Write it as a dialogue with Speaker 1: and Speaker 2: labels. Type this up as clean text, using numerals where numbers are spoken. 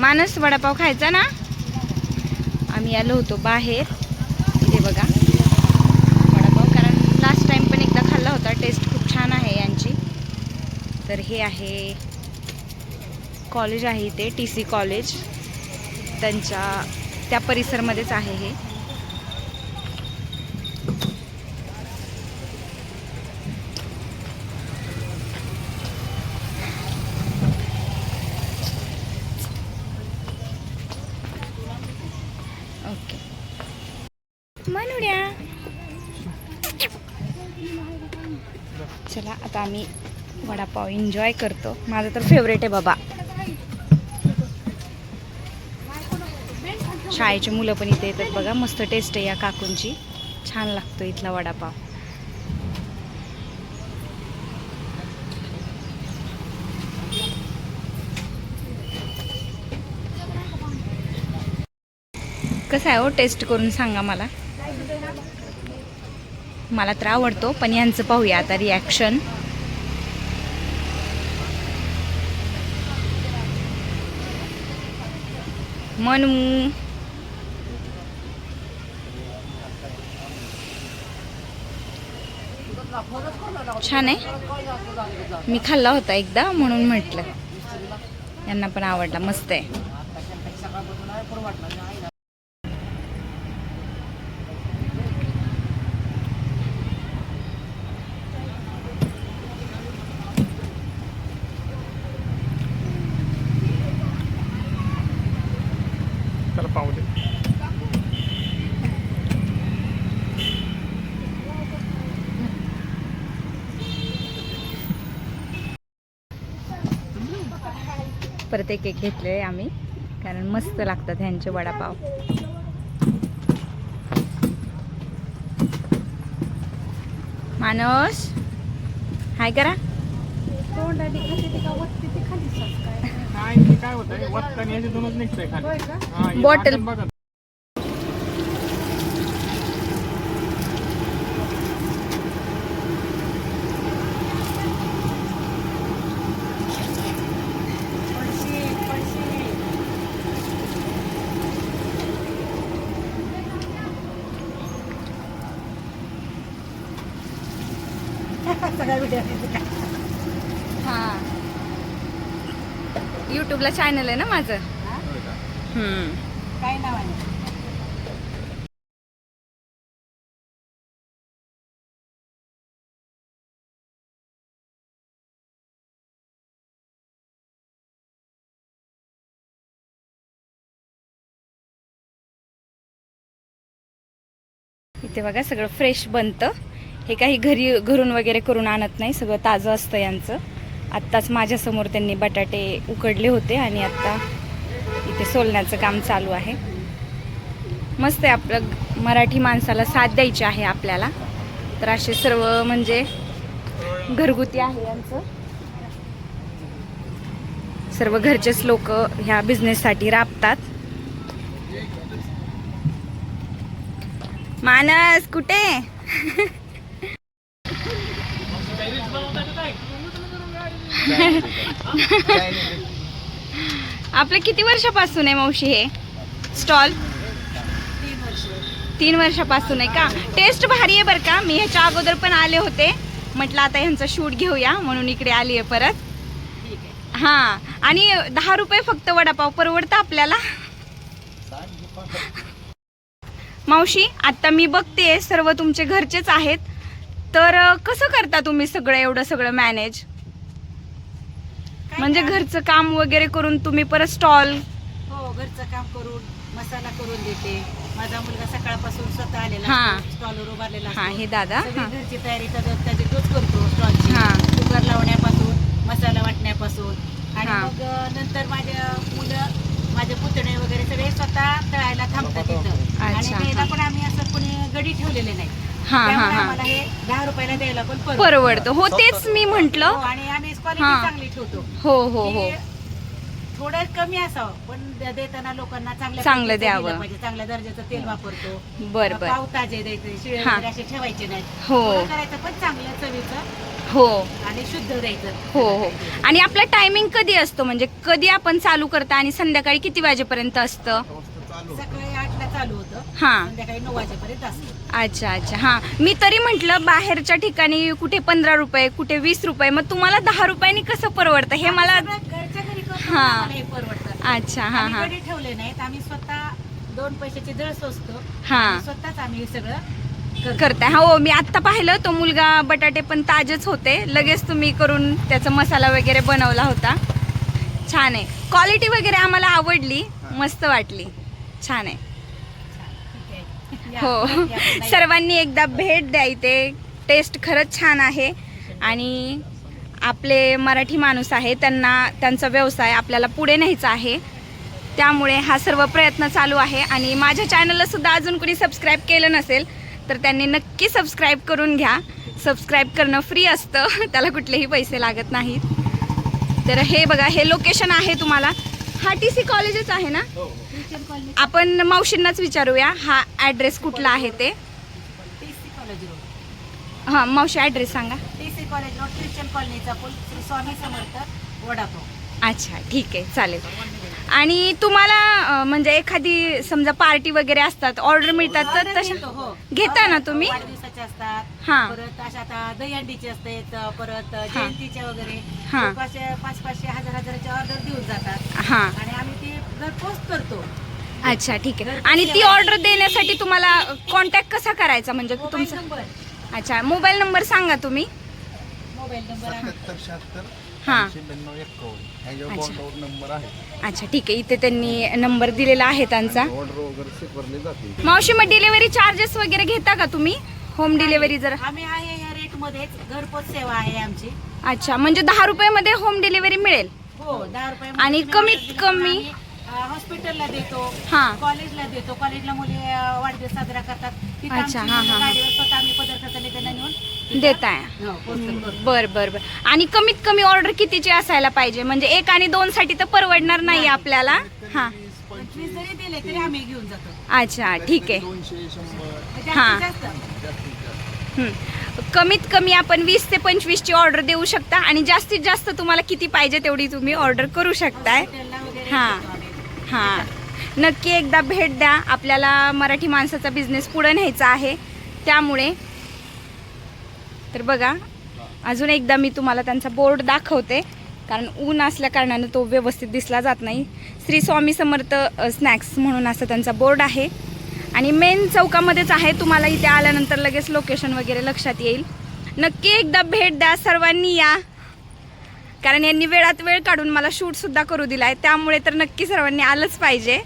Speaker 1: मानस वडापाव खायचा ना. आम्ही आलो होतो बाहेर. इथे बघा वडापाव, कारण लास्ट टाइम पण एकदा खाल्ला होता. टेस्ट खूप छान आहे यांची. तर हे आहे कॉलेज आहे इथे, TC कॉलेज. त्या परिसरमध्येच आहे हे. ओके मनूड्या, चला आता आम्ही वडापाव एन्जॉय करतो. माझा तर फेवरेट आहे बाबा. शाळेची मुलं पण इथे येतात बघा. मस्त टेस्ट आहे या काकूंची. छान लागतो इथला वडापाव. कसं आहे हो, टेस्ट करून सांगा मला. मला तर आवडतो, पण यांचं पाहूया आता रिॲक्शन. मनू छान आहे. मी खाल्ला होता एकदा म्हणून म्हटलं. यांना पण आवडला. मस्त आहे.
Speaker 2: पाव दे.
Speaker 1: परत एक घेतले आम्ही, कारण मस्त लागतात ह्यांचे वडापाव. मानस हाय करा.
Speaker 2: काय होतं वत्तानी याचे दोनच निघतंय खाली.
Speaker 1: बॉटल हां, यूट्यूबला चॅनल आहे ना माझं.
Speaker 3: काय नाव आहे?
Speaker 1: इथे बघा सगळं फ्रेश बनतं. हे काही घरून वगैरे करून आणत नाही. सगळं ताजं असतं यांचं. आत्ताच माझ्यासमोर त्यांनी बटाटे उकडले होते आणि आत्ता इथे सोलण्याचं काम चालू आहे. मस्त आहे. आपलं मराठी माणसाला साथ द्यायची आहे आपल्याला. तर असे सर्व म्हणजे घरगुती आहे यांचं. सर्व घरचेच लोक ह्या बिझनेससाठी राबतात. मानस कुठे? आपलं किती वर्षापासून आहे मावशी हे स्टॉल? 3 वर्षापासून आहे का? टेस्ट भारी आहे बरं का. मी ह्याच्या अगोदर पण आले होते. म्हटलं आता ह्यांचा शूट घेऊया म्हणून इकडे आली आहे परत. हां, आणि 10 रुपये फक्त वडापाव परवडतं आपल्याला. मावशी आता मी बघते सर्व तुमचे घरचेच आहेत. तर कसं करता तुम्ही सगळं एवढं सगळं मॅनेज? म्हणजे घरचं काम वगैरे करून तुम्ही परत स्टॉल?
Speaker 3: हो, घरचं काम करून मसाला करून देते. माझा मुलगा सकाळपासून स्वतः आलेला
Speaker 1: हां.
Speaker 3: स्टॉलवर उभारलेला
Speaker 1: हां, हे दादा. हां
Speaker 3: घरची तयारी त्याची तोच करतो. स्टॉलची कुकर लावण्यापासून मसाला वाटण्यापासून. आणि मग नंतर माझ्या मुलं, माझे पुतणे वगैरे सगळे स्वतः तळायला थांबतात तिथं. आणि त्याला पण आम्ही असं कोणी गडी ठेवलेले नाही. आम्हाला हे 10 रुपयाला द्यायला पण
Speaker 1: परवडतं. हो, तेच मी म्हंटल.
Speaker 3: आणि आम्ही क्वालिटी चांगली ठेवतो.
Speaker 1: हो हो हो,
Speaker 3: थोडं कमी असावं पण देताना लोकांना
Speaker 1: चांगलं द्यावं.
Speaker 3: पाहिजे. चांगल्या दर्जाचं तेल वापरतो.
Speaker 1: बर बर.
Speaker 3: पाव ताजे द्यायचे, शिळे वगैरे असे ठेवायचे नाहीत.
Speaker 1: हो,
Speaker 3: करायचं पण चांगलं चवीचं.
Speaker 1: हो
Speaker 3: आणि शुद्ध द्यायचं.
Speaker 1: हो हो. आणि आपला टायमिंग कधी असतो, म्हणजे कधी आपण चालू करता आणि संध्याकाळी किती वाजेपर्यंत असतं?
Speaker 3: सकाळी 8ला चालू होतं,
Speaker 1: हां.
Speaker 3: संध्याकाळी 9 वाजेपर्यंत असतं.
Speaker 1: अच्छा अच्छा. हां, मी तरी म्हटलं बाहेरच्या ठिकाणी कुठे 15 रुपये, कुठे 20 रुपये, मग तुम्हाला 10 रुपयांनी कसं परवडतं हे मला.
Speaker 3: आम्ही सगळं घरच्या घरी करतो,
Speaker 1: हां.
Speaker 3: आम्हाला हे परवडतं.
Speaker 1: अच्छा. हां
Speaker 3: आम्ही
Speaker 1: हां
Speaker 3: कधी ठेवले नाहीत, आम्ही स्वतः 2 पैशाचे जळस असतो,
Speaker 1: हां.
Speaker 3: स्वतःच आम्ही हे सगळं करतो.
Speaker 1: करताय. हो, मी आत्ता पाहिलं तो मुलगा बटाटे पण ताजेच होते, लगेच तुम्ही करून त्याचा मसाला वगैरे बनवला होता. छान आहे, क्वालिटी वगैरे आम्हाला आवडली, मस्त वाटली, छान आहे.
Speaker 3: ठीक आहे. या,
Speaker 1: हो,
Speaker 3: या, या.
Speaker 1: सर्वांनी एकदा भेट द्या इथे, टेस्ट खरंच छान आहे. आणि आपले मराठी माणूस आहे, त्यांचा व्यवसाय आपल्याला पुढे न्यायचा आहे, त्यामुळे हा सर्व प्रयत्न चालू आहे. आणि माझ्या चॅनलला सुद्धा अजून कोणी सबस्क्राईब केलं नसेल तर त्यांनी नक्की सबस्क्राईब करून घ्या. सबस्क्राईब करणं फ्री असतं, त्याला कुठलेही पैसे लागत नाहीत. तर हे बघा, हे लोकेशन आहे तुम्हाला, हा TC कॉलेजच आहे ना?
Speaker 3: ख्रिश्चन कॉलनी,
Speaker 1: आपण मावशींनाच विचारूया हा ॲड्रेस कुठला आहे ते.
Speaker 3: TC कॉलेज रोड,
Speaker 1: हां मावशी, ॲड्रेस सांगा.
Speaker 3: TC कॉलेज रोड, ख्रिश्चन कॉलनीचा पूल, श्री स्वामी समर्थ वडापाव.
Speaker 1: अच्छा, ठीक आहे, चालेल. आणि तुम्हाला म्हणजे एखादी समजा पार्टी वगैरे असतात, ऑर्डर मिळतात तर
Speaker 3: ऑर्डर
Speaker 1: तशा
Speaker 3: घेतो, हो.
Speaker 1: घेता ना तुम्ही?
Speaker 3: वाढदिवसाचे असतात,
Speaker 1: हां.
Speaker 3: परत अशा आता दहीहंडीचे असते, परत जयंतीचे वगैरे
Speaker 1: हां.
Speaker 3: 500-500, 1000-1000ची ऑर्डर देऊन जातात
Speaker 1: हां.
Speaker 3: आणि आम्ही ती घरपोच करतो.
Speaker 1: अच्छा, ठीक आहे. आणि ती ऑर्डर देण्यासाठी तुम्हाला कॉन्टॅक्ट कसा करायचा, म्हणजे
Speaker 3: मोबाईल
Speaker 1: तुमचा?
Speaker 3: नंबर,
Speaker 1: अच्छा, मोबाईल नंबर सांगा तुम्ही.
Speaker 3: मोबाईल नंबर आहे.
Speaker 4: 77
Speaker 1: हां.
Speaker 4: 96 51 ह्याच्यावर
Speaker 1: अच्छा.
Speaker 4: बॉन्डवर नंबर आहे.
Speaker 1: अच्छा, ठीक आहे, इथे त्यांनी नंबर दिलेला आहे त्यांचा.
Speaker 4: ऑर्डर वगैरे स्वीकारली जाते.
Speaker 1: मावशी, मग डिलिव्हरी चार्जेस वगैरे घेता का तुम्ही? होम डिलिव्हरी जर.
Speaker 3: आम्ही आहे या रेट मध्येच घरपोच सेवा आहे आमची.
Speaker 1: अच्छा, म्हणजे 10 रुपयामध्ये होम डिलिव्हरी मिळेल.
Speaker 3: हो, 10 रुपये.
Speaker 1: आणि कमीत कमी?
Speaker 3: हॉस्पिटलला देतो,
Speaker 1: हां.
Speaker 3: कॉलेजला देतो. कॉलेजला मुली वाढदिवस साजरा करतात, तिथं
Speaker 1: अच्छा,
Speaker 3: आमची
Speaker 1: हां,
Speaker 3: मुलं
Speaker 1: हां,
Speaker 3: गाडीवर स्वतः आम्ही पदार्थाने त्यांना नेऊन
Speaker 1: देताय.
Speaker 3: हो, पोचतो करतो.
Speaker 1: बर बर बर. आणि कमीत कमी ऑर्डर कितीची असायला पाहिजे, म्हणजे 1 आणि 2 साठी तर परवडणार नाही आपल्याला. हां.
Speaker 3: 25 जरी दिले तरी आम्ही घेऊन जातो.
Speaker 1: अच्छा, ठीक आहे.
Speaker 4: 200 100
Speaker 1: हां.
Speaker 3: जास्तीत जास्त.
Speaker 4: जास्तीत जास्त.
Speaker 1: कमीत कमी आपण 20 ते 25 ची ऑर्डर देऊ शकता, आणि जास्तीत जास्त तुम्हाला किती पाहिजे तेवढी तुम्ही ऑर्डर करू शकताय.
Speaker 3: हॉस्पिटलला वगैरे
Speaker 1: हां.
Speaker 3: देतो आम्ही.
Speaker 1: हां, नक्की एकदा भेट द्या, आपल्याला मराठी माणसाचा बिझनेस पुढे न्यायचा आहे, त्यामुळे. तर बघा, अजून एकदा मी तुम्हाला त्यांचा बोर्ड दाखवते, कारण ऊन असल्या कारणानं तो व्यवस्थित दिसला जात नाही. श्री स्वामी समर्थ स्नॅक्स म्हणून असं त्यांचा बोर्ड आहे, आणि मेन चौकामध्येच आहे. तुम्हाला इथे आल्यानंतर लगेच लोकेशन वगैरे लक्षात येईल. नक्की एकदा भेट द्या, सर्वांनी या, कारण यांनी वेळात वेळ काढून मला शूटसुद्धा करू दिला आहे, त्यामुळे तर नक्की सर्वांनी आलंच पाहिजे.